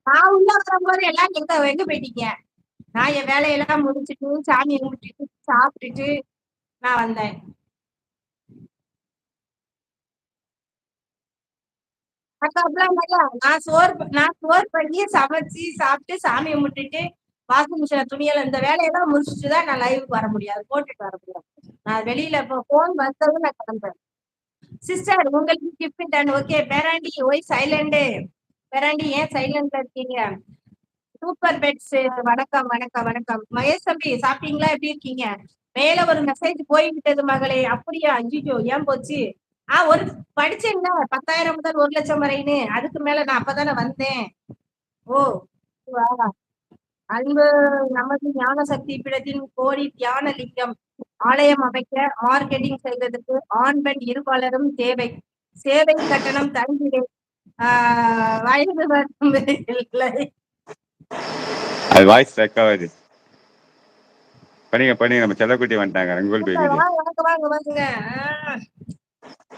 நான் உள்ள வரும்போது எல்லாம் எங்க போயிட்டீங்க? நான் என் வேலையெல்லாம் முடிச்சுட்டு சாமி கும்பிட்டுட்டு சாப்பிட்டுட்டு நான் வந்தேன். நான் சோறு பண்ணி சமைச்சு சாப்பிட்டு சாமி கும்பிட்டுட்டு வாஷிங் மிஷின துணியெல்லாம் இந்த வேலையெல்லாம் முடிச்சுட்டு தான் நான் லைவுக்கு வர முடியாது, போட்டுட்டு வர முடியாது. நான் வெளியில இப்போ போன் வந்ததும் நான் கிளம்புறேன். சிஸ்டர் உங்களுக்கு கிஃப்ட் டன். ஓகே பேராண்டி ஒய் சைலண்ட்? பேராண்டி ஏன் சைலண்ட்ல இருக்கீங்க? சூப்பர் பெட்ஸ் வணக்கம் வணக்கம் வணக்கம். மகேஷ் தம்பி சாப்பிட்டீங்களா? எப்படி இருக்கீங்க? மேல ஒரு மெசேஜ் போய்விட்டது மகளே. அப்படியா? ஐயோ ஏன் போச்சு? ஒரு படிச்சேன்ல 10,000 முதல் 1,00,000 வரைன்னு. அதுக்கு மேல நான் அப்பதானே வந்தேன். ஓ அன்பு நமது ஞான சக்தி பீடத்தின் கோடி தியான லிங்கம் ஆலயம் அமைக்க மார்க்கெட்டிங் செய்வதற்கு ஆண் பெண் இருபாலரும் தேவை. சேவை கட்டணம் தருகிறேன். வயது வரம்பு இல்லை. அது வாய்ஸ் ரெக்கார்டு பண்ணீங்க நம்ம செல்லக்குட்டி வந்துட்டாங்க. ரங்கோல் பேபி வாங்க.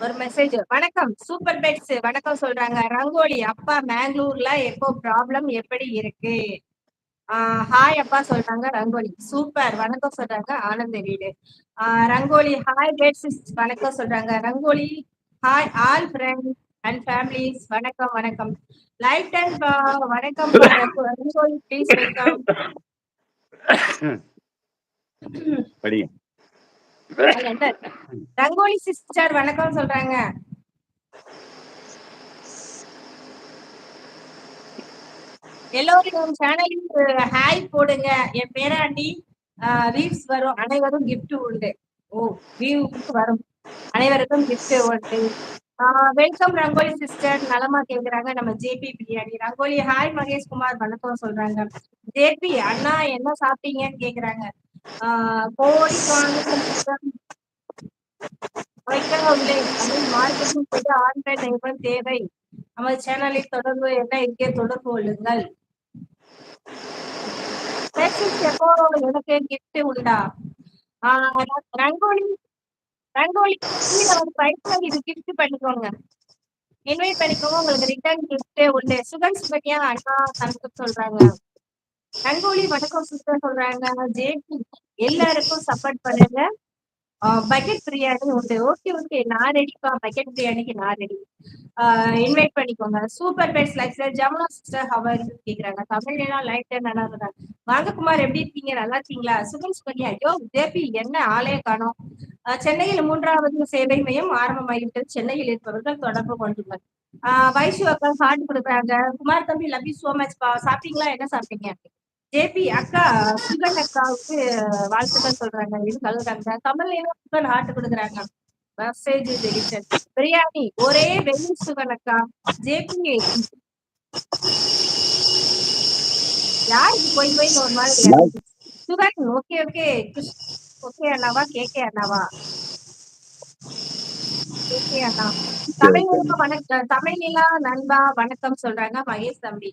ஒரு மெசேஜ். வணக்கம் சூப்பர் பெட்ஸ் வணக்கம் சொல்றாங்க. ரங்கோலி அப்பா மேங்களூர்ல எப்போ ப்ராப்ளம் எப்படி இருக்கு? ஹாய் அப்பா சொல்றாங்க ரங்கோலி. சூப்பர் வணக்கம் சொல்றாங்க ஆனந்த வீடு. ரங்கோலி ஹாய் பெட்ஸ் வணக்கம் சொல்றாங்க rangoli. Hi all friends and families வணக்கம் வணக்கம். லைஃப் டைம் வணக்கம் rangoli please welcome. Rangoli sister வணக்கம் சொல்றாங்க. எல்லோரும் சேனலில் ஹாய் போடுங்க. என் பேராண்டி ரீல்ஸ் வரும், அனைவரும் கிஃப்ட் உண்டு. ஓ வியூக்கு வரும், அனைவருக்கும் கிஃப்ட் உண்டு. Welcome rangoli sister. நலமா கேக்குறாங்க நம்ம ஜேபி பிரியாணி. ரங்கோலி ஹாய் மகேஷ்குமார் வணக்கம் சொல்றாங்க. ஜேபி அண்ணா என்ன சாப்பிட்டீங்கன்னு கேக்குறாங்க. கோடி மார்க்கெட்டிங் செய்ய ஆன்லைன் நிறுவனம் தேவை. நமது சேனலில் தொடர்பு என்ன இருக்கே தொடர்பு கொள்ளுங்கள். எப்போ எனக்கு கிஃப்ட் உண்டா? ரங்கோலி ரங்கோலி இது கிஃப்ட் பண்ணிக்கோங்க, இன்வைட் பண்ணிக்கோங்க. உங்களுக்கு ரிட்டர்ன் கிஃப்ட் உண்டு. சுகன் சுகன்யா அண்ணா தனக்கு சொல்றாங்க. ரங்கோலி வணக்கம் சிஸ்டர் சொல்றாங்க. ஜேபி எல்லாருக்கும் சப்போர்ட் பண்ணுங்க. பக்கெட் பிரியாணி உண்டு. ஓகே ஓகே நான் ரெடிப்பா. பக்கெட் பிரியாணிக்கு நான் ரெடி. இன்வைட் பண்ணிக்கோங்க. Super pets like sir Jamuna sister how are கேக்குறாங்க. தமிழ்னா லைட் நல்லா இருந்தாங்க. வாங்கக்குமார் எப்படி இருக்கீங்க? நல்லா இருக்கீங்களா? சுகன் சுகன்யா ஐயோ ஜேபி என்ன ஆலய காணோம். சென்னையில் 3வது சேவை மையம் ஆரம்பமாகிவிட்டது. சென்னையில் இருப்பவர்கள் தொடர்பு கொண்டுள்ளனர். வைஷு அக்கா ஹார்ட் கொடுக்குறாங்க. குமார் தம்பி லவ் யூ சோ மச் பா. சாப்பிட்டீங்களா? என்ன சாப்பிட்டீங்க? ஜேபி அக்கா சுகன் அக்காவுக்கு வாழ்த்துக்கள் சொல்றாங்க. இது கலந்தாங்க. தமிழ்ல சுகன் ஹார்ட் கொடுக்குறாங்க. Message deletion. பிரியாணி ஒரே வெள்ளி சுகன் அக்கா. ஜேபி யாருக்கு போய் போய் ஒரு மாதிரி சுகன். ஓகே ஓகே ஓகே அண்ணாவா கேகே அண்ணாவா? ஓகே அண்ணா. தமிழ்நிலா நண்பா வணக்கம் சொல்றாங்க மகேஷ் தம்பி.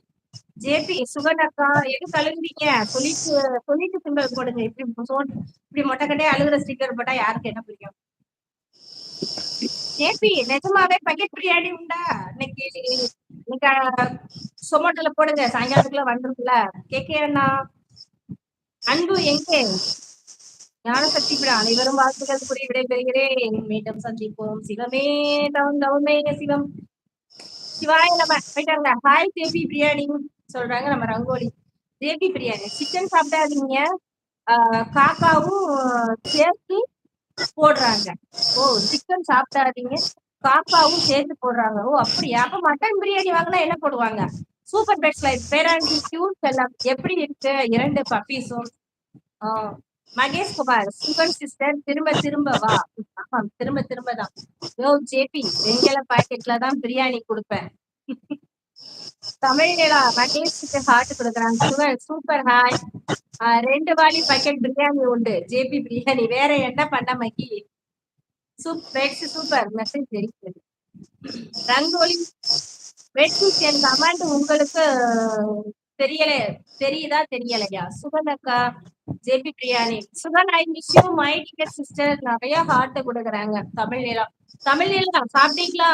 ஜேபி சுகன் அக்கா எது கழுகுறீங்க? சொல்லிட்டு சிம்பிள் போடுங்க. இப்படி மொட்டைக்கட்டே அழுகுற ஸ்டிக்கர் போட்டா யாருக்கு என்ன பிடிக்கும்? ஜேபி நிஜமாவே பக்கெட் பிரியாணி உண்டா? இன்னைக்கு சொமோட்டோல போடுங்க, சாயங்காலத்துக்குள்ள வந்துருக்குல்ல. கேக்கே அண்ணா அன்பு எங்கே? ஞானசக்தி பிட அனைவரும் வாழ்த்துக்கள் கூறி விடைபெறுகிறேன். மீண்டும் சந்திப்போம். சிவமே தவமே சிவம் சிவாய நம்ம போயிட்டாங்க. ஹாய் ஜேபி பிரியாணி சொல்றாங்க நம்ம ரங்கோலி. ஜேபி பிரியாணி சிக்கன் சாப்பிடாதீங்க, காக்காவும் சேர்த்து போடுறாங்க. ஓ சிக்கன் சாப்பிடாதீங்க, காக்காவும் சேர்த்து போடுறாங்க. ஓ அப்படியா? அப்ப மட்டன் பிரியாணி வாங்கினா என்ன போடுவாங்க? சூப்பர் பெட்ஸ் லைஃப் பேராண்டி கியூட் எல்லாம் எப்படி இருக்கு? 2 பப்பீஸும். மகேஷ் குமார் சுகன் சிஸ்டர் திரும்ப திரும்ப வா. திரும்ப திரும்ப தான். யோ ஜேபி வெங்கல பாக்கெட்ல தான் பிரியாணி கொடுப்பேன். தமிழ்நிலா மகேஷ்க்கு ஹார்ட் கொடுக்குறாங்க. Sugan super hi. 2 வாலி பக்கெட் பிரியாணி உண்டு. ஜேபி பிரியாணி வேற என்ன பண்ண மகி? சூப்பர் மெசேஜ் தெரிகிறது. ரங்கோலி வெட்ஸ் என் கமெண்ட் உங்களுக்கு தெரியுதா தெரியலையா? சுகன் அக்கா JP biryani Sugan I miss you my dear sister. நிறைய ஹார்ட் கொடுக்குறாங்க. தமிழ்நிலா சாப்பிட்டீங்களா?